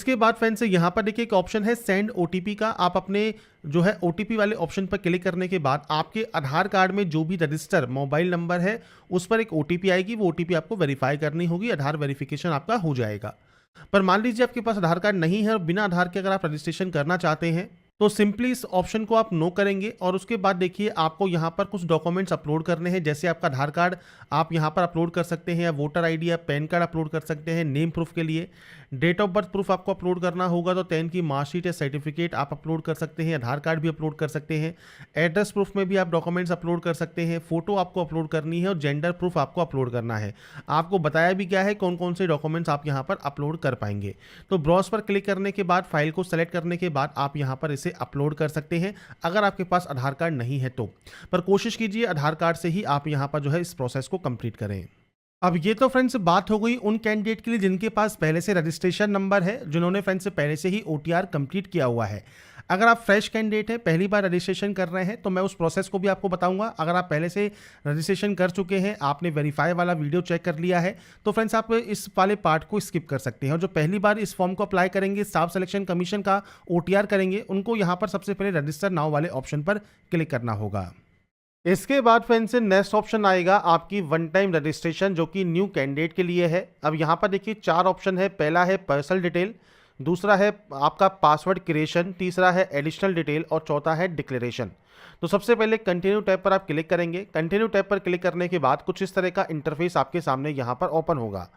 उसके बाद फ्रेंड्स यहाँ पर देखिए एक ऑप्शन है सेंड ओटीपी का। आप अपने जो है ओटीपी वाले ऑप्शन पर क्लिक करने के बाद आपके आधार कार्ड में जो भी रजिस्टर मोबाइल नंबर है उस पर एक ओटीपी आएगी। वो ओटीपी आपको वेरीफाई करनी होगी, आधार वेरिफिकेशन आपका हो जाएगा। पर मान लीजिए आपके पास आधार कार्ड नहीं है और बिना आधार के अगर आप रजिस्ट्रेशन करना चाहते हैं तो सिंपली इस ऑप्शन को आप नो करेंगे और उसके बाद देखिए आपको यहाँ पर कुछ डॉक्यूमेंट्स अपलोड करने हैं। जैसे आपका आधार कार्ड आप यहाँ पर अपलोड कर सकते हैं, या वोटर आईडी या पैन कार्ड अपलोड कर सकते हैं। नेम प्रूफ के लिए डेट ऑफ बर्थ प्रूफ आपको अपलोड करना होगा तो 10 की मार्कशीट या सर्टिफिकेट आप अपलोड कर सकते हैं। आधार कार्ड भी अपलोड कर सकते हैं। एड्रेस प्रूफ में भी आप डॉक्यूमेंट्स अपलोड कर सकते हैं। फोटो आपको अपलोड करनी है और जेंडर प्रूफ आपको अपलोड करना है। आपको बताया भी क्या है कौन कौन से डॉक्यूमेंट्स आप यहाँ पर अपलोड कर पाएंगे। तो ब्राउज पर क्लिक करने के बाद फाइल को सेलेक्ट करने के बाद आप यहाँ पर इसे अपलोड कर सकते हैं अगर आपके पास आधार कार्ड नहीं है तो। पर कोशिश कीजिए आधार कार्ड से ही आप यहाँ पर जो है इस प्रोसेस को कंप्लीट करें। अब ये तो फ्रेंड्स बात हो गई उन कैंडिडेट के लिए जिनके पास पहले से रजिस्ट्रेशन नंबर है, जिन्होंने फ्रेंड्स पहले से ही ओटीआर कंप्लीट किया हुआ है। अगर आप फ्रेश कैंडिडेट हैं, पहली बार रजिस्ट्रेशन कर रहे हैं, तो मैं उस प्रोसेस को भी आपको बताऊंगा। अगर आप पहले से रजिस्ट्रेशन कर चुके हैं, आपने वेरीफाई वाला वीडियो चेक कर लिया है, तो फ्रेंड्स आप इस वाले पार्ट को स्किप कर सकते हैं। और जो पहली बार इस फॉर्म को अप्लाई करेंगे, स्टाफ सिलेक्शन कमीशन का ओटीआर करेंगे, उनको यहाँ पर सबसे पहले रजिस्टर नाउ वाले ऑप्शन पर क्लिक करना होगा। इसके बाद फ्रेंड्स नेक्स्ट ऑप्शन आएगा आपकी वन टाइम रजिस्ट्रेशन, जो कि न्यू कैंडिडेट के लिए है। अब यहाँ पर देखिए 4 ऑप्शन है। पहला है पर्सनल डिटेल, दूसरा है आपका पासवर्ड क्रिएशन, तीसरा है एडिशनल डिटेल और चौथा है डिक्लेरेशन। तो सबसे पहले कंटिन्यू टैब पर आप क्लिक करेंगे। कंटिन्यू टैब पर क्लिक करने के बाद कुछ इस तरह का इंटरफेस आपके सामने यहाँ पर ओपन होगा।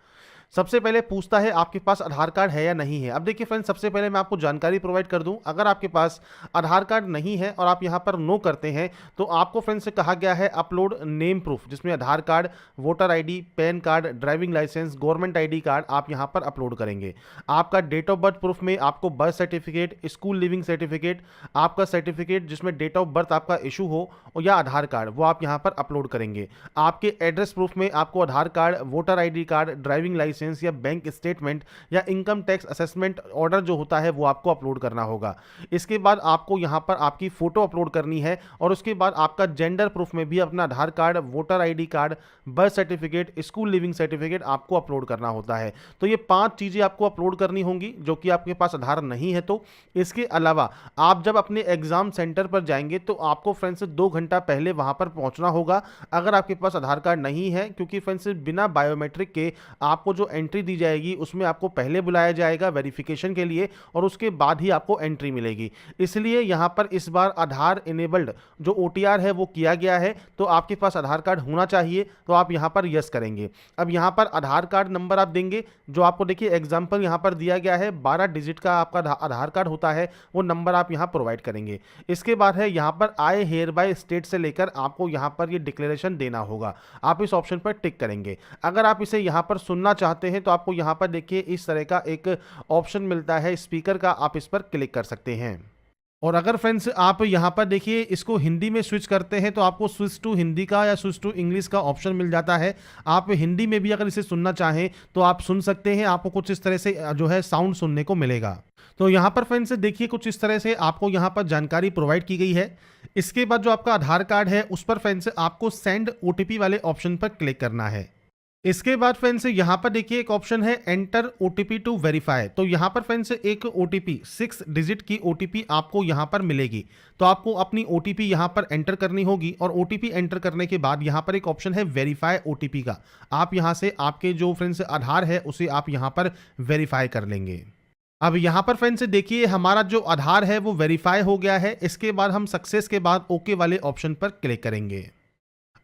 सबसे पहले पूछता है आपके पास आधार कार्ड है या नहीं है। अब देखिए फ्रेंड्स, सबसे पहले मैं आपको जानकारी प्रोवाइड कर दूं, अगर आपके पास आधार कार्ड नहीं है और आप यहां पर नो करते हैं तो आपको फ्रेंड्स से कहा गया है अपलोड नेम प्रूफ, जिसमें Aadhaar card, voter ID, PAN card, driving licence, government ID card आप यहां पर अपलोड करेंगे। आपका डेट ऑफ बर्थ प्रूफ में आपको birth certificate, school leaving certificate, आपका सर्टिफिकेट जिसमें डेट ऑफ बर्थ आपका इशू हो या आधार कार्ड, वो आप यहां पर अपलोड करेंगे। आपके एड्रेस प्रूफ में आपको Aadhaar card, voter ID card, driving licence या बैंक स्टेटमेंट या इनकम टैक्स असेसमेंट ऑर्डर जो होता है वो आपको अपलोड करना होगा। इसके बाद आपको यहां पर आपकी फोटो अपलोड करनी है और उसके बाद आपका जेंडर प्रूफ में भी अपना Aadhaar card, voter ID card, birth certificate, school leaving certificate आपको अपलोड करना होता है। तो ये 5 चीजें आपको अपलोड करनी होंगी जो कि आपके पास आधार नहीं है तो। इसके अलावा आप जब अपने एग्जाम सेंटर पर जाएंगे तो आपको फ्रेंड्स 2 घंटा पहले वहां पर पहुंचना होगा अगर आपके पास आधार कार्ड नहीं है, क्योंकि फ्रेंड्स बिना बायोमेट्रिक के आपको जो एंट्री दी जाएगी उसमें आपको पहले बुलाया जाएगा वेरिफिकेशन के लिए और उसके बाद ही आपको एंट्री मिलेगी। इसलिए यहां पर इस बार आधार इनेबल्ड जो ओटीआर है वो किया गया है, तो आपके पास आधार कार्ड होना चाहिए, तो आप यहां पर यस करेंगे। अब यहां पर आधार कार्ड नंबर आप देंगे, जो आपको देखिए एग्जांपल यहां पर दिया गया है 12 डिजिट का आपका आधार कार्ड होता है, वो नंबर आप यहां प्रोवाइड करेंगे। इसके बाद है यहां पर आई हेयर बाय स्टेट से लेकर आपको यहां पर ये डिक्लेरेशन देना होगा, आप इस ऑप्शन पर टिक करेंगे। अगर आप इसे यहां पर सुनना चाहते हैं तो आपको यहां पर देखिए इस तरह का एक ऑप्शन मिलता है स्पीकर का, आप इस पर क्लिक कर सकते हैं। और अगर फ्रेंड्स आप यहाँ पर देखिए इसको हिंदी में स्विच करते हैं तो आपको स्विच टू हिंदी का या स्विच टू इंग्लिश का ऑप्शन मिल जाता है। आप हिंदी में भी अगर इसे सुनना चाहें तो आप सुन सकते हैं, आपको कुछ इस तरह से जो है साउंड सुनने को मिलेगा। तो यहाँ पर फ्रेंड्स देखिए कुछ इस तरह से आपको यहाँ पर जानकारी प्रोवाइड की गई है। इसके बाद जो आपका आधार कार्ड है उस पर फ्रेंड्स आपको सेंड ओटीपी वाले ऑप्शन पर क्लिक करना है। इसके बाद फ्रेंड्स यहाँ पर देखिए एक ऑप्शन है एंटर ओटीपी टू वेरीफाई। तो यहाँ पर फ्रेंड्स एक ओटीपी 6 डिजिट की ओटीपी आपको यहाँ पर मिलेगी, तो आपको अपनी ओटीपी यहाँ पर एंटर करनी होगी। और ओटीपी एंटर करने के बाद यहाँ पर एक ऑप्शन है वेरीफाई ओटीपी का, आप यहाँ से आपके जो फ्रेंड्स आधार है उसे आप यहाँ पर वेरीफाई कर लेंगे। अब यहाँ पर फ्रेंड्स देखिए हमारा जो आधार है वो वेरीफाई हो गया है। इसके बाद हम सक्सेस के बाद ओके वाले ऑप्शन पर क्लिक करेंगे।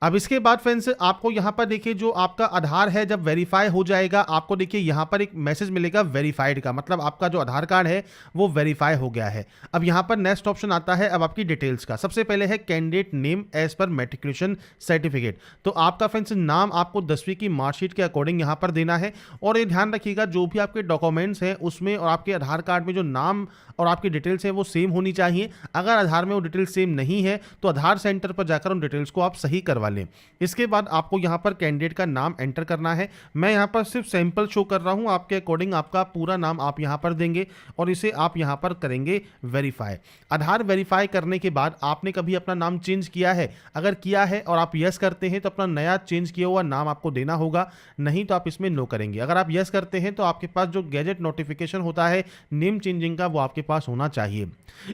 अब इसके बाद फ्रेंड्स आपको यहाँ पर देखिए जो आपका आधार है जब वेरीफाई हो जाएगा, आपको देखिए यहाँ पर एक मैसेज मिलेगा वेरीफाइड का, मतलब आपका जो आधार कार्ड है वो वेरीफाई हो गया है। अब यहाँ पर नेक्स्ट ऑप्शन आता है अब आपकी डिटेल्स का। सबसे पहले है कैंडिडेट नेम एज पर मैट्रिकुलेशन सर्टिफिकेट। तो आपका फ्रेंड्स नाम आपको 10वीं की मार्कशीट के अकॉर्डिंग यहाँ पर देना है। और ये ध्यान रखिएगा जो भी आपके डॉक्यूमेंट्स हैं उसमें और आपके आधार कार्ड में जो नाम और आपकी डिटेल्स है वो सेम होनी चाहिए। अगर आधार में वो डिटेल्स सेम नहीं है तो आधार सेंटर पर जाकर उन डिटेल्स को आप सही करवाइए। वाले। इसके बाद आपको यहाँ पर कैंडिडेट का नाम एंटर करना है। मैं यहाँ पर सिर्फ सैंपल शो कर रहा हूँ, आपके अकॉर्डिंग आपका पूरा नाम आप यहाँ पर देंगे और इसे आप यहाँ पर करेंगे वेरीफाई। आधार वेरीफाई करने के बाद आपने कभी अपना नाम चेंज किया है? अगर किया है और आप यस करते हैं तो अपना नया चेंज किया हुआ नाम आपको देना होगा, नहीं तो आप इसमें नो करेंगे। अगर आप यस करते हैं तो आपके पास जो गैजेट नोटिफिकेशन होता है नेम चेंजिंग का, वो आपके पास होना चाहिए।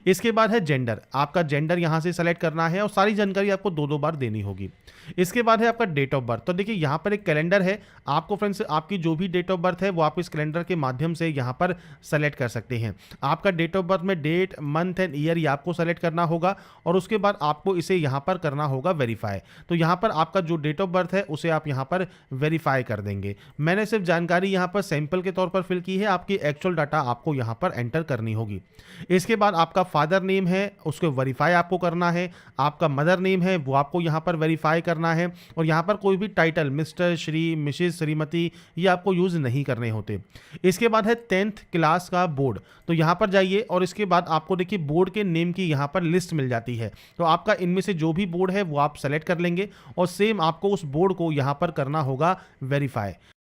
इसके बाद है जेंडर, आपका जेंडर यहाँ से सेलेक्ट करना है और सारी जानकारी आपको दो बार देनी होगी। इसके बाद है आपका डेट ऑफ बर्थ। तो देखिए यहाँ पर एक कैलेंडर है, आपको फ्रेंड्स आपकी जो भी डेट ऑफ बर्थ है वो आप इस कैलेंडर के माध्यम से यहाँ पर सेलेक्ट कर सकते हैं। आपका डेट ऑफ बर्थ में डेट, मंथ एंड ईयर ये आपको सेलेक्ट करना होगा और उसके बाद आपको इसे यहाँ पर करना होगा वेरीफाई। तो यहाँ पर आपका जो डेट ऑफ बर्थ है उसे आप यहाँ पर वेरीफाई कर देंगे। मैंने सिर्फ जानकारी यहाँ पर सैंपल के तौर पर फिल की है, आपकी एक्चुअल डाटा आपको यहाँ पर एंटर करनी होगी। इसके बाद आपका फादर नेम है उसको वेरीफाई आपको करना है, आपका मदर नेम है वो आपको यहाँ पर वेरीफाई करना है और यहाँ पर कोई भी title mister, Shri, Mrs, Shrimati ये आपको यूज़ नहीं करने होते। इसके बाद है 10th क्लास का बोर्ड। तो यहाँ पर जाइए और इसके बाद आपको देखिए बोर्ड के नेम की यहाँ पर लिस्ट मिल जाती है। तो आपका इनमें से जो भी बोर्ड है वो आप सेलेक्ट कर लेंगे और सेम आपको उस बोर्ड को यहाँ पर करना होगा वेरीफाई।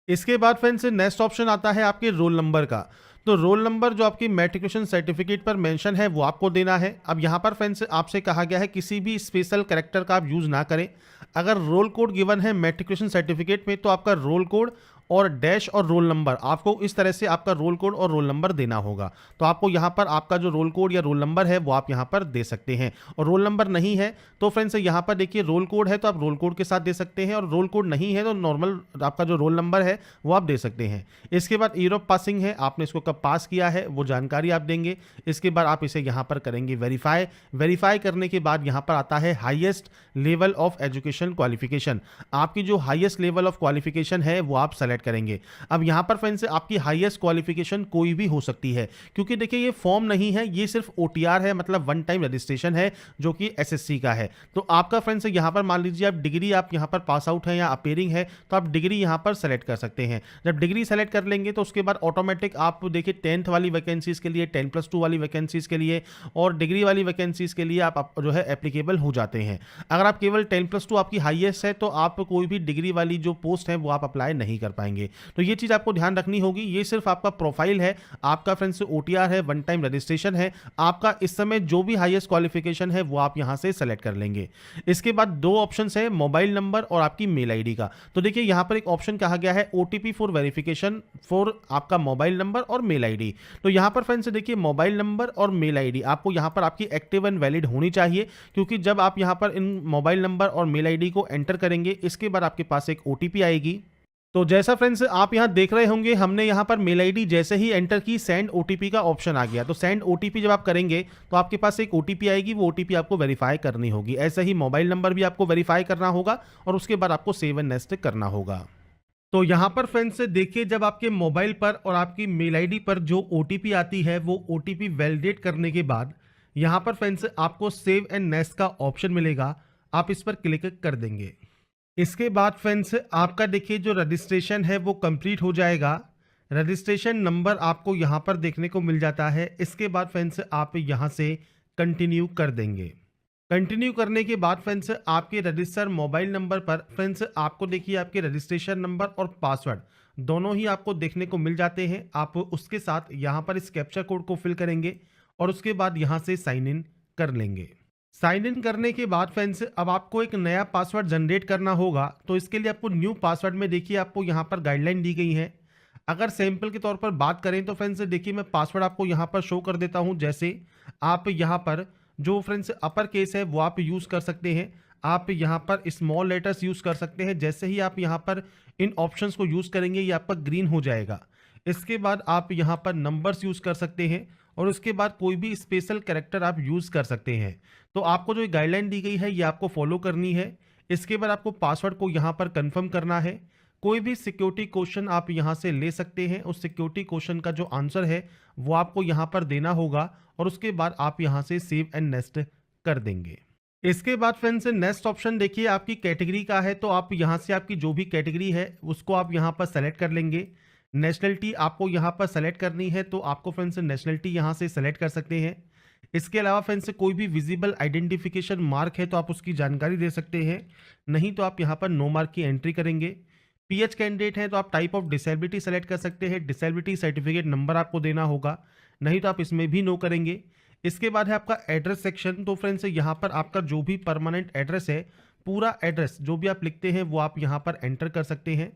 इसके बाद फ्रेंड्स नेक्स्ट ऑप्शन आता है आपके रोल नंबर का। तो रोल नंबर जो आपकी मैट्रिकुलेशन सर्टिफिकेट पर मेंशन है वो आपको देना है। अब यहाँ पर फ्रेंड्स आपसे कहा गया है किसी भी स्पेशल कैरेक्टर का आप यूज़ ना करें। अगर रोल कोड गिवन है मैट्रिकुलेशन सर्टिफिकेट में तो आपका रोल कोड और डैश और रोल नंबर, आपको इस तरह से आपका रोल कोड और रोल नंबर देना होगा। तो आपको यहाँ पर आपका जो रोल कोड या रोल नंबर है वो आप यहाँ पर दे सकते हैं। और रोल नंबर नहीं है तो फ्रेंड्स यहाँ पर देखिए रोल कोड है तो आप रोल कोड के साथ दे सकते हैं और रोल कोड नहीं है तो नॉर्मल आपका जो रोल नंबर है वो आप दे सकते हैं। इसके बाद ईयर ऑफ पासिंग है, आपने इसको कब पास किया है वो जानकारी आप देंगे। इसके बाद आप इसे यहाँ पर करेंगे वेरीफाई। वेरीफाई करने के बाद यहाँ पर आता है highest level of education qualification. आपकी जो हाईएस्ट लेवल ऑफ क्वालिफिकेशन है वो आप सेलेक्ट करेंगे। अब यहां पर फ्रेंड्स आपकी हाईएस्ट क्वालिफिकेशन कोई भी हो सकती है, क्योंकि देखिए ये फॉर्म नहीं है, ये सिर्फ ओटीआर है, मतलब वन टाइम रजिस्ट्रेशन है जो कि एसएससी का है। तो आपका फ्रेंड्स यहां पर मान लीजिए आप डिग्री आप यहां पर पास आउट है या अपेयरिंग है तो आप डिग्री यहां पर सेलेक्ट कर सकते हैं। जब डिग्री सेलेक्ट कर लेंगे तो उसके बाद ऑटोमेटिक आप देखिए 10th वाली वैकेंसीज के लिए, 10+2 वाली वैकेंसीज के लिए और डिग्री वाली वैकेंसीज के लिए आप जो है एप्लीकेबल हो जाते हैं। अगर आप केवल 10+2 आपकी हाईएस्ट है तो आप कोई भी डिग्री वाली जो पोस्ट है वो आप अप्लाई नहीं कर पाएंगे। तो ये चीज आपको ध्यान रखनी होगी। ये सिर्फ आपका प्रोफाइल है, आपका फ्रेंड्स ओटीआर है, वन टाइम रजिस्ट्रेशन है। आपका इस समय जो भी हाईएस्ट क्वालिफिकेशन है वो आप यहां से सेलेक्ट कर लेंगे। इसके बाद दो ऑप्शंस है, मोबाइल नंबर और आपकी मेल आईडी का। तो देखिए यहां पर एक ऑप्शन कहा गया है ओटीपी फॉर वेरिफिकेशन फॉर आपका मोबाइल नंबर और मेल आईडी। तो यहां पर फ्रेंड्स देखिए मोबाइल नंबर और मेल आईडी आपको यहां पर आपकी एक्टिव एंड वैलिड होनी चाहिए, क्योंकि जब आप यहां पर इन मोबाइल नंबर और मेल आईडी को एंटर करेंगे इसके बाद आपके पास एक ओटीपी आएगी। तो जैसा फ्रेंड्स आप यहां देख रहे होंगे हमने यहां पर मेल आईडी जैसे ही एंटर की सेंड ओटीपी का ऑप्शन आ गया। तो सेंड ओटीपी जब आप करेंगे तो आपके पास एक ओटीपी आएगी, वो ओटीपी आपको वेरीफाई करनी होगी। ऐसे ही मोबाइल नंबर भी आपको वेरीफाई करना होगा और उसके बाद आपको सेव एंड नेक्स्ट करना होगा। तो यहाँ पर फ्रेंड्स देखिए जब आपके मोबाइल पर और आपकी मेल आईडी पर जो ओटीपी आती है वो ओटीपी वैलिडेट करने के बाद यहाँ पर फ्रेंड्स आपको सेव एंड नेक्स्ट का ऑप्शन मिलेगा, आप इस पर क्लिक कर देंगे। इसके बाद फ्रेंड्स आपका देखिए जो रजिस्ट्रेशन है वो कंप्लीट हो जाएगा। रजिस्ट्रेशन नंबर आपको यहाँ पर देखने को मिल जाता है। इसके बाद फ्रेंड्स आप यहाँ से कंटिन्यू कर देंगे। कंटिन्यू करने के बाद फ्रेंड्स आपके रजिस्टर मोबाइल नंबर पर फ्रेंड्स आपको देखिए आपके रजिस्ट्रेशन नंबर और पासवर्ड दोनों ही आपको देखने को मिल जाते हैं। आप उसके साथ यहाँ पर इस कैप्चा कोड को फिल करेंगे और उसके बाद यहाँ से साइन इन कर लेंगे। साइन इन करने के बाद फ्रेंड्स अब आपको एक नया पासवर्ड जनरेट करना होगा। तो इसके लिए आपको न्यू पासवर्ड में देखिए आपको यहाँ पर गाइडलाइन दी गई है। अगर सैंपल के तौर पर बात करें तो फ्रेंड्स देखिए मैं पासवर्ड आपको यहाँ पर शो कर देता हूँ। जैसे आप यहाँ पर जो फ्रेंड्स अपर केस है वो आप यूज़ कर सकते हैं, आप यहाँ पर स्मॉल लेटर्स यूज़ कर सकते हैं। जैसे ही आप यहाँ पर इन ऑप्शंस को यूज़ करेंगे ये आपका ग्रीन हो जाएगा। इसके बाद आप यहाँ पर नंबर्स यूज़ कर सकते हैं और उसके बाद कोई भी स्पेशल कैरेक्टर आप यूज़ कर सकते हैं। तो आपको जो गाइडलाइन दी गई है ये आपको फॉलो करनी है। इसके बाद आपको पासवर्ड को यहाँ पर कंफर्म करना है। कोई भी सिक्योरिटी क्वेश्चन आप यहाँ से ले सकते हैं, उस सिक्योरिटी क्वेश्चन का जो आंसर है वो आपको यहाँ पर देना होगा और उसके बाद आप यहाँ से सेव एंड नेक्स्ट कर देंगे। इसके बाद फ्रेंड्स नेक्स्ट ऑप्शन देखिए आपकी कैटेगरी का है। तो आप यहाँ से आपकी जो भी कैटेगरी है उसको आप यहाँ पर सेलेक्ट कर लेंगे। नेशनलिटी आपको यहाँ पर सेलेक्ट करनी है तो आपको फ्रेंड्स नेशनलिटी यहाँ से सेलेक्ट कर सकते हैं। इसके अलावा फ्रेंड्स से कोई भी विजिबल आइडेंटिफिकेशन मार्क है तो आप उसकी जानकारी दे सकते हैं, नहीं तो आप यहाँ पर नो मार्क की एंट्री करेंगे। पीएच कैंडिडेट है तो आप टाइप ऑफ डिसेबिलिटी सेलेक्ट कर सकते हैं, डिसेबिलिटी सर्टिफिकेट नंबर आपको देना होगा, नहीं तो आप इसमें भी नो करेंगे। इसके बाद है आपका एड्रेस सेक्शन। तो फ्रेंड्स यहाँ पर आपका जो भी परमानेंट एड्रेस है, पूरा एड्रेस जो भी आप लिखते हैं वो आप यहाँ पर एंटर कर सकते हैं।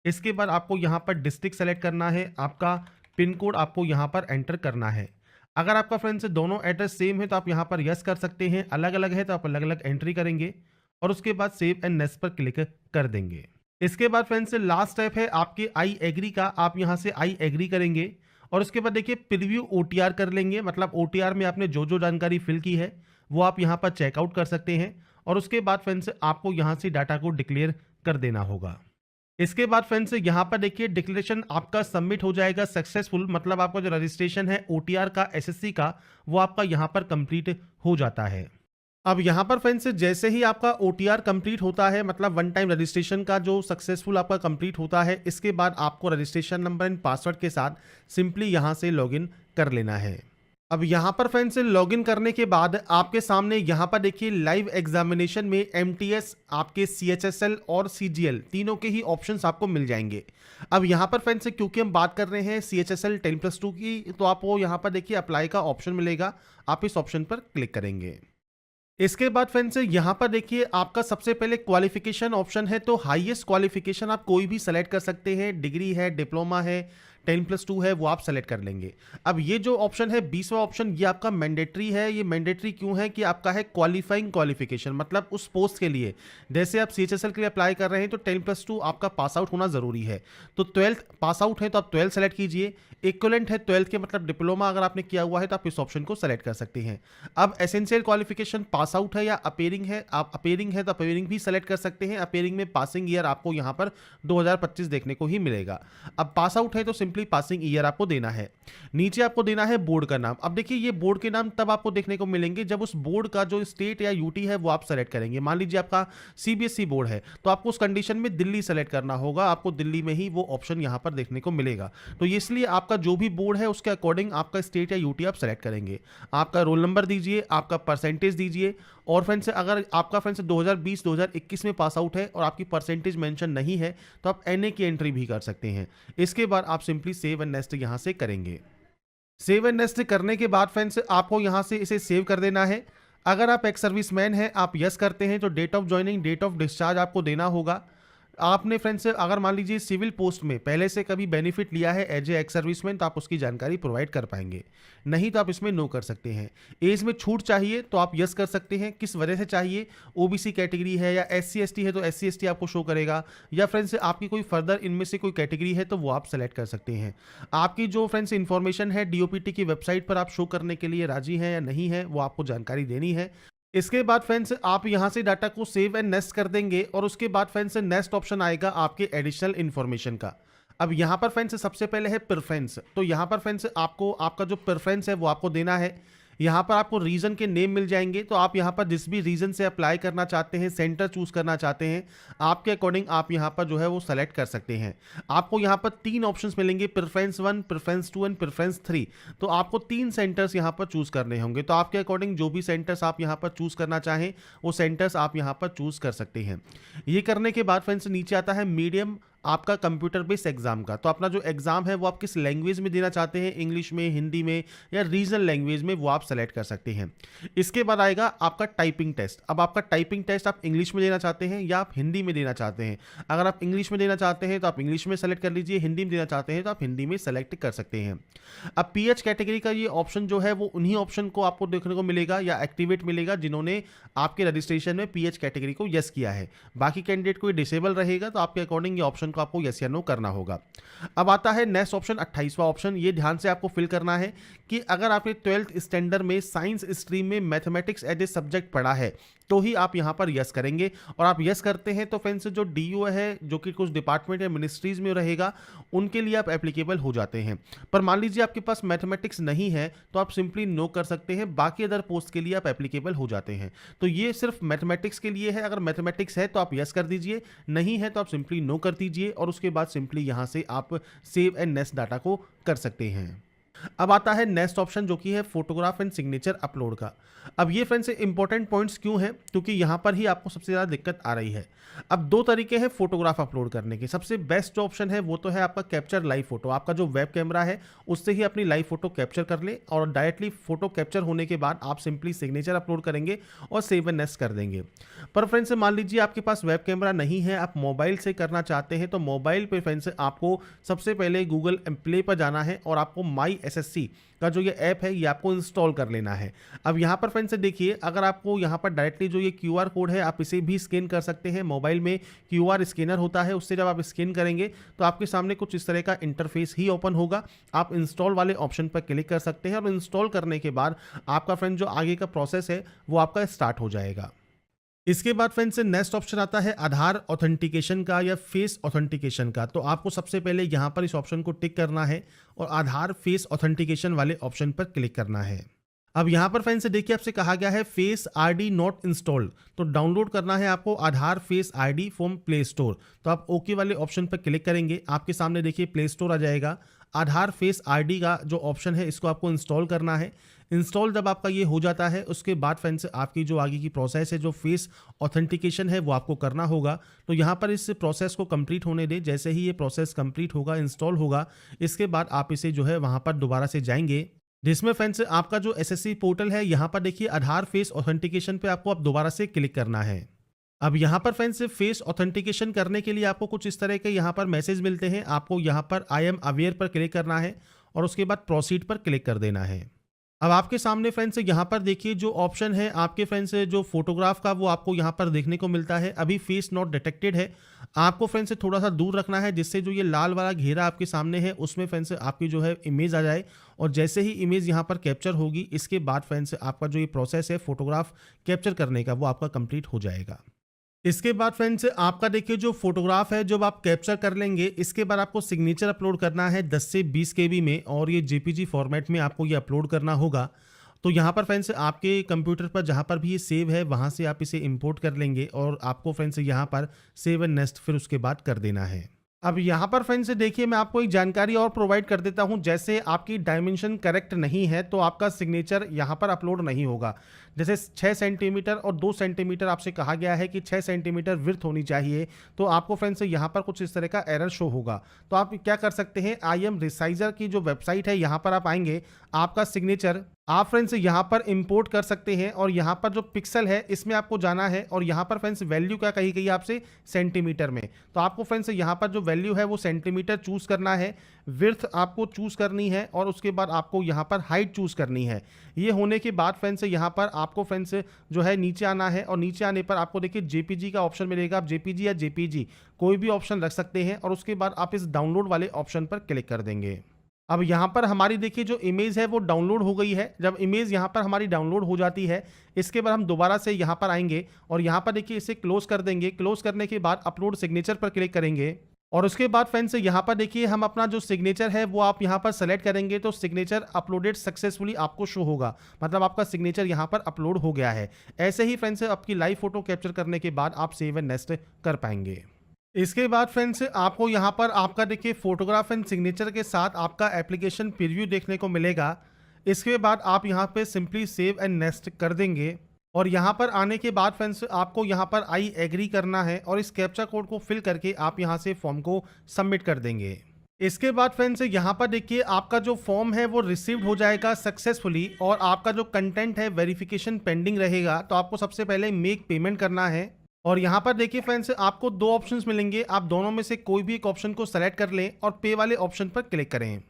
इसके बाद आपको यहाँ पर डिस्ट्रिक्ट सेलेक्ट करना है, आपका पिन कोड आपको यहाँ पर एंटर करना है। अगर आपका फ्रेंड्स दोनों एड्रेस सेम है तो आप यहाँ पर यस कर सकते हैं, अलग अलग है तो आप अलग अलग एंट्री करेंगे और उसके बाद सेव एंड नेक्स्ट पर क्लिक कर देंगे। इसके बाद फ्रेंड्स लास्ट स्टेप है आपके आई एग्री का, आप यहाँ से आई एग्री करेंगे और उसके बाद देखिए प्रीव्यू ओटीआर कर लेंगे, मतलब ओटीआर में आपने जो जो जानकारी फिल की है वो आप यहाँ पर चेकआउट कर सकते हैं और उसके बाद फ्रेंड्स आपको यहाँ से डाटा को डिक्लेयर कर देना होगा। इसके बाद फ्रेंड्स यहाँ पर देखिए डिक्लेरेशन आपका सबमिट हो जाएगा सक्सेसफुल, मतलब आपका जो रजिस्ट्रेशन है ओटीआर का एसएससी का वो आपका यहाँ पर कंप्लीट हो जाता है। अब यहाँ पर फ्रेंड्स जैसे ही आपका ओटीआर कंप्लीट होता है, मतलब वन टाइम रजिस्ट्रेशन का जो सक्सेसफुल आपका कंप्लीट होता है, इसके बाद आपको रजिस्ट्रेशन नंबर एंड पासवर्ड के साथ सिंपली यहाँ से लॉगिन कर लेना है। अब यहाँ पर फ्रेंड्स लॉगिन करने के बाद आपके सामने यहाँ पर देखिए लाइव एग्जामिनेशन में एमटीएस, आपके सीएचएसएल और सीजीएल तीनों के ही ऑप्शंस आपको मिल जाएंगे। अब यहाँ पर फ्रेंड्स क्योंकि हम बात कर रहे हैं सीएचएसएल 10+2 की, तो आपको यहाँ पर देखिए अप्लाई का ऑप्शन मिलेगा, आप इस ऑप्शन पर क्लिक करेंगे। इसके बाद फ्रेंड्स यहाँ पर देखिए आपका सबसे पहले क्वालिफिकेशन ऑप्शन है, तो हाईएस्ट क्वालिफिकेशन आप कोई भी सेलेक्ट कर सकते हैं, डिग्री है, डिप्लोमा है, 10+2 है, वो आप सेलेक्ट कर लेंगे। अब ये जो ऑप्शन है 20वां ऑप्शन, ये आपका मैंडेटरी है। ये मैंडेटरी क्यों है कि आपका है क्वालिफाइंग क्वालिफिकेशन, मतलब उस पोस्ट के लिए जैसे आप सीएचएसएल के लिए अप्लाई कर रहे हैं तो 10+2 आपका पास आउट होना जरूरी है, तो 12th पास आउट है तो आप 12 सेलेक्ट कीजिए। इक्विवेलेंट है 12th के, मतलब डिप्लोमा अगर आपने किया हुआ है तो आप इस ऑप्शन को सेलेक्ट कर सकते हैं। अब एसेंशियल क्वालिफिकेशन पास आउट है या अपेयरिंग है, आप अपेयरिंग है तो अपेयरिंग भी सेलेक्ट कर सकते हैं। अपेयरिंग में पासिंग ईयर आपको यहाँ पर 2025 देखने को ही मिलेगा। अब पास आउट है तो सिंपली पासिंग ईयर आपको देना है। नीचे आपको देना है बोर्ड का नाम। अब देखिए ये बोर्ड के नाम तब आपको देखने को मिलेंगे जब उस बोर्ड का जो स्टेट या यूटी है वो आप सेलेक्ट करेंगे। मान लीजिए आपका सीबीएसई बोर्ड है तो आपको उस कंडीशन में दिल्ली सेलेक्ट करना होगा, आपको दिल्ली में ही वो ऑप्शन यहाँ पर देखने को मिलेगा। तो इसलिए आपका जो भी बोर्ड है उसके अकॉर्डिंग आपका स्टेट या यूटी आप सेलेक्ट करेंगे। आपका रोल नंबर दीजिए, आपका परसेंटेज दीजिए और फ्रेंड्स अगर आपका फ्रेंड्स 2020-2021 में पास आउट है और आपकी परसेंटेज मेंशन नहीं है तो आप एनए की एंट्री भी कर सकते हैं। इसके बाद आप सिंपली सेव एंड नेक्स्ट यहां से करेंगे। सेव एंड नेक्स्ट करने के बाद फ्रेंड्स आपको यहां से इसे सेव कर देना है। अगर आप एक्स सर्विसमैन हैं, आप यस करते हैं तो date of joining, date of discharge आपको देना होगा। आपने फ्रेंड्स अगर मान लीजिए सिविल पोस्ट में पहले से कभी बेनिफिट लिया है एज ए एक्स सर्विसमैन तो आप उसकी जानकारी प्रोवाइड कर पाएंगे, नहीं तो आप इसमें नो कर सकते हैं। एज में छूट चाहिए तो आप यस कर सकते हैं, किस वजह से चाहिए, ओबीसी कैटेगरी है या एससी एसटी है तो एससी एसटी आपको शो करेगा, या फ्रेंड्स आपकी कोई फर्दर इनमें से कोई कैटेगरी है तो वो आप सेलेक्ट कर सकते हैं। आपकी जो फ्रेंड्स इन्फॉर्मेशन है डीओपीटी की वेबसाइट पर आप शो करने के लिए राजी हैं या नहीं है वो आपको जानकारी देनी है। इसके बाद फ्रेंड्स आप यहां से डाटा को सेव एंड नेक्स्ट कर देंगे और उसके बाद फ्रेंड्स नेक्स्ट ऑप्शन आएगा आपके एडिशनल इन्फॉर्मेशन का। अब यहां पर फ्रेंड्स सबसे पहले है प्रेफरेंस, तो यहां पर फ्रेंड्स आपको आपका जो प्रेफरेंस है वो आपको देना है। यहाँ पर आपको रीजन के नेम मिल जाएंगे, तो आप यहाँ पर जिस भी रीजन से अप्लाई करना चाहते हैं, सेंटर चूज करना चाहते हैं, आपके अकॉर्डिंग आप यहाँ पर जो है वो सेलेक्ट कर सकते हैं। आपको यहाँ पर 3 ऑप्शंस मिलेंगे, प्रेफरेंस 1, प्रेफरेंस 2 एंड प्रेफरेंस 3। तो आपको 3 सेंटर्स यहाँ पर चूज करने होंगे, तो आपके अकॉर्डिंग जो भी सेंटर्स आप यहाँ पर चूज करना चाहें वो सेंटर्स आप यहाँ पर चूज कर सकते हैं। ये करने के बाद फ्रेंड्स नीचे आता है मीडियम आपका कंप्यूटर बेस्ड एग्जाम का, तो अपना जो एग्जाम है वो आप किस लैंग्वेज में देना चाहते हैं, इंग्लिश में, हिंदी में या रीजनल लैंग्वेज में, वो आप सेलेक्ट कर सकते हैं। इसके बाद आएगा आपका टाइपिंग टेस्ट। अब आपका टाइपिंग टेस्ट आप इंग्लिश में देना चाहते हैं या आप हिंदी में देना चाहते हैं। अगर आप इंग्लिश में देना चाहते हैं तो आप इंग्लिश में सेलेक्ट कर लीजिए, हिंदी में देना चाहते हैं तो आप हिंदी में सेलेक्ट कर सकते हैं। अब पीएच कैटेगरी का ये ऑप्शन जो है वो उन्हीं ऑप्शन को आपको देखने को मिलेगा या एक्टिवेट मिलेगा जिन्होंने आपके रजिस्ट्रेशन में पीएच कैटेगरी को यस किया है। बाकी कैंडिडेट को डिसेबल रहेगा, तो आपके अकॉर्डिंग ये ऑप्शन को आपको यस या नो करना होगा। अब आता है नेक्स्ट ऑप्शन 28वां ऑप्शन। ये ध्यान से आपको फिल करना है कि अगर आपने 12th स्टैंडर्ड में साइंस स्ट्रीम में मैथमेटिक्स एज ए सब्जेक्ट पढ़ा है तो ही आप यहां पर यस करेंगे, और आप यस करते हैं तो फ्रेंड्स जो डीओ है जो कि कुछ डिपार्टमेंट या मिनिस्ट्रीज में रहेगा उनके लिए आप एप्लीकेबल हो जाते हैं। पर मान लीजिए आपके पास मैथमेटिक्स नहीं है तो आप सिंपली नो कर सकते हैं, बाकी अदर पोस्ट के लिए आप एप्लीकेबल हो जाते हैं। तो ये सिर्फ मैथमेटिक्स के लिए है, अगर मैथमेटिक्स है तो आप यस कर दीजिए, नहीं है तो आप सिंपली नो कर दीजिए और उसके बाद सिंपली यहां से आप सेव एंड नेक्स्ट डाटा को कर सकते हैं। अब आता है नेक्स्ट ऑप्शन जो कि है फोटोग्राफ एंड सिग्नेचर अपलोड का। अब ये फ्रेंड्स इंपॉर्टेंट पॉइंट्स क्यों हैं, क्योंकि यहाँ पर ही आपको सबसे ज़्यादा दिक्कत आ रही है। अब दो तरीके हैं फोटोग्राफ अपलोड करने के। सबसे बेस्ट जो ऑप्शन है वो तो है आपका कैप्चर लाइव फोटो। आपका जो वेब कैमरा है उससे ही अपनी लाइव फोटो कैप्चर कर ले और डायरेक्टली फोटो कैप्चर होने के बाद आप सिंपली सिग्नेचर अपलोड करेंगे और सेव एंड नेक्स्ट कर देंगे। पर फ्रेंड्स मान लीजिए आपके पास वेब कैमरा नहीं है, आप मोबाइल से करना चाहते हैं, तो मोबाइल पे फ्रेंड्स आपको सबसे पहले गूगल प्ले पर जाना है और आपको माई एसएससी का जो ये ऐप है ये आपको इंस्टॉल कर लेना है। अब यहाँ पर फ्रेंड्स देखिए, अगर आपको यहाँ पर डायरेक्टली जो ये क्यूआर कोड है आप इसे भी स्कैन कर सकते हैं। मोबाइल में क्यूआर स्कैनर होता है, उससे जब आप स्कैन करेंगे तो आपके सामने कुछ इस तरह का इंटरफेस ही ओपन होगा। आप इंस्टॉल वाले ऑप्शन पर क्लिक कर सकते हैं और इंस्टॉल करने के बाद आपका फ्रेंड जो आगे का प्रोसेस है वो आपका स्टार्ट हो जाएगा। इसके बाद फ्रेंड्स नेक्स्ट ऑप्शन आता है आधार ऑथेंटिकेशन का या फेस ऑथेंटिकेशन का। तो आपको सबसे पहले यहाँ पर इस ऑप्शन को टिक करना है और आधार फेस ऑथेंटिकेशन वाले ऑप्शन पर क्लिक करना है। अब यहाँ पर फ्रेंड्स देखिए आपसे कहा गया है फेस आईडी नॉट इंस्टॉल्ड, तो डाउनलोड करना है आपको Aadhaar face ID from Play Store. तो आप ओके वाले ऑप्शन पर क्लिक करेंगे, आपके सामने देखिए प्ले स्टोर आ जाएगा। आधार फेस आईडी का जो ऑप्शन है इसको आपको इंस्टॉल करना है। इंस्टॉल जब आपका ये हो जाता है उसके बाद फ्रेंड्स आपकी जो आगे की प्रोसेस है जो फेस ऑथेंटिकेशन है वो आपको करना होगा। तो यहाँ पर इस प्रोसेस को कंप्लीट होने दें। जैसे ही ये प्रोसेस कंप्लीट होगा, इंस्टॉल होगा, इसके बाद आप इसे जो है वहाँ पर दोबारा से जाएंगे, जिसमें फ्रेंड्स आपका जो एसएससी पोर्टल है यहाँ पर देखिए आधार फेस ऑथेंटिकेशन पे आपको अब दोबारा से क्लिक करना है। अब यहाँ पर फ्रेंड्स फेस ऑथेंटिकेशन करने के लिए आपको कुछ इस तरह के यहाँ पर मैसेज मिलते हैं। आपको यहाँ पर आई एम अवेयर पर क्लिक करना है और उसके बाद प्रोसीड पर क्लिक कर देना है। अब आपके सामने फ्रेंड्स यहाँ पर देखिए जो ऑप्शन है आपके फ्रेंड्स जो फोटोग्राफ का वो आपको यहाँ पर देखने को मिलता है। अभी फेस नॉट डिटेक्टेड है, आपको फ्रेंड्स थोड़ा सा दूर रखना है जिससे जो ये लाल वाला घेरा आपके सामने है उसमें फ्रेंड्स आपकी जो है इमेज आ जाए। और जैसे ही इमेज यहाँ पर कैप्चर होगी इसके बाद फ्रेंड्स आपका जो ये प्रोसेस है फोटोग्राफ कैप्चर करने का वो आपका कंप्लीट हो जाएगा। इसके बाद फ्रेंड्स आपका देखिए जो फोटोग्राफ है जब आप कैप्चर कर लेंगे इसके बाद आपको सिग्नेचर अपलोड करना है 10 से 20 KB में और ये जेपीजी फॉर्मेट में आपको ये अपलोड करना होगा। तो यहाँ पर फ्रेंड्स आपके कंप्यूटर पर जहाँ पर भी ये सेव है वहाँ से आप इसे इंपोर्ट कर लेंगे और आपको फ्रेंड्स यहाँ पर सेव एंड नेक्स्ट फिर उसके बाद कर देना है। अब यहाँ पर फ्रेंड्स देखिए मैं आपको एक जानकारी और प्रोवाइड कर देता हूँ। जैसे आपकी डायमेंशन करेक्ट नहीं है तो आपका सिग्नेचर यहाँ पर अपलोड नहीं होगा। जैसे 6 सेंटीमीटर और 2 सेंटीमीटर आपसे कहा गया है कि 6 सेंटीमीटर विड्थ होनी चाहिए, तो आपको फ्रेंड्स यहाँ पर कुछ इस तरह का एरर शो होगा। तो आप क्या कर सकते हैं, आई एम रिसाइजर की जो वेबसाइट है यहाँ पर आप आएंगे, आपका सिग्नेचर आप फ्रेंड्स यहाँ पर इंपोर्ट कर सकते हैं और यहाँ पर जो पिक्सल है इसमें आपको जाना है और यहाँ पर फ्रेंड्स वैल्यू क्या कही गई आपसे, सेंटीमीटर में। तो आपको फ्रेंड्स यहाँ पर जो वैल्यू है वो सेंटीमीटर चूज करना है, विड्थ आपको चूज करनी है और उसके बाद आपको यहाँ पर हाइट चूज करनी है। ये होने के बाद फ्रेंड्स यहाँ पर आपको फ्रेंड्स जो है नीचे आना है और नीचे आने पर आपको देखिए जेपीजी का ऑप्शन मिलेगा। आप जेपीजी या जेपीजी कोई भी ऑप्शन रख सकते हैं और उसके बाद आप इस डाउनलोड वाले ऑप्शन पर क्लिक कर देंगे। अब यहाँ पर हमारी देखिए जो इमेज है वो डाउनलोड हो गई है। जब इमेज यहाँ पर हमारी डाउनलोड हो जाती है इसके बाद हम दोबारा से यहाँ पर आएंगे और यहाँ पर देखिए इसे क्लोज कर देंगे। क्लोज करने के बाद अपलोड सिग्नेचर पर क्लिक करेंगे और उसके बाद फ्रेंड्स यहाँ पर देखिए हम अपना जो सिग्नेचर है वो आप यहाँ पर सेलेक्ट करेंगे तो सिग्नेचर अपलोडेड सक्सेसफुली आपको शो होगा, मतलब आपका सिग्नेचर यहाँ पर अपलोड हो गया है। ऐसे ही फ्रेंड्स आपकी लाइव फोटो कैप्चर करने के बाद आप सेव एंड नेक्स्ट कर पाएंगे। इसके बाद फ्रेंड्स आपको यहाँ पर आपका देखिए फोटोग्राफ एंड सिग्नेचर के साथ आपका एप्लीकेशन प्रीव्यू देखने को मिलेगा। इसके बाद आप यहाँ पे सिंपली सेव एंड नेक्स्ट कर देंगे और यहाँ पर आने के बाद फ्रेंड्स आपको यहाँ पर आई एग्री करना है और इस कैप्चा कोड को फिल करके आप यहाँ से फॉर्म को सबमिट कर देंगे। इसके बाद फ्रेंड्स यहाँ पर देखिए आपका जो फॉर्म है वो रिसीव्ड हो जाएगा सक्सेसफुली और आपका जो कंटेंट है वेरिफिकेशन पेंडिंग रहेगा। तो आपको सबसे पहले मेक पेमेंट करना है और यहाँ पर देखिए फ्रेंड्स आपको 2 ऑप्शंस मिलेंगे, आप दोनों में से कोई भी एक ऑप्शन को सेलेक्ट कर लें और पे वाले ऑप्शन पर क्लिक करें।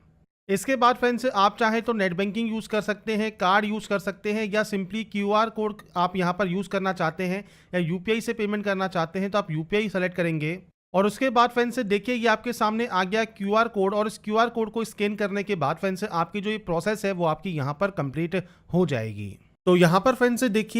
इसके बाद फ्रेंड्स आप चाहें तो नेट बैंकिंग यूज़ कर सकते हैं, कार्ड यूज़ कर सकते हैं या सिंपली क्यूआर कोड आप यहाँ पर यूज़ करना चाहते हैं या यूपीआई से पेमेंट करना चाहते हैं तो आप यूपीआई सेलेक्ट करेंगे। और उसके बाद फ्रेंड्स देखिए ये आपके सामने आ गया क्यूआर कोड और इस क्यूआर कोड को स्कैन करने के बाद फ्रेंड्स आपकी जो ये प्रोसेस है वो आपकी यहाँ पर कंप्लीट हो जाएगी। तो यहाँ पर फ्रेंड्स देखिए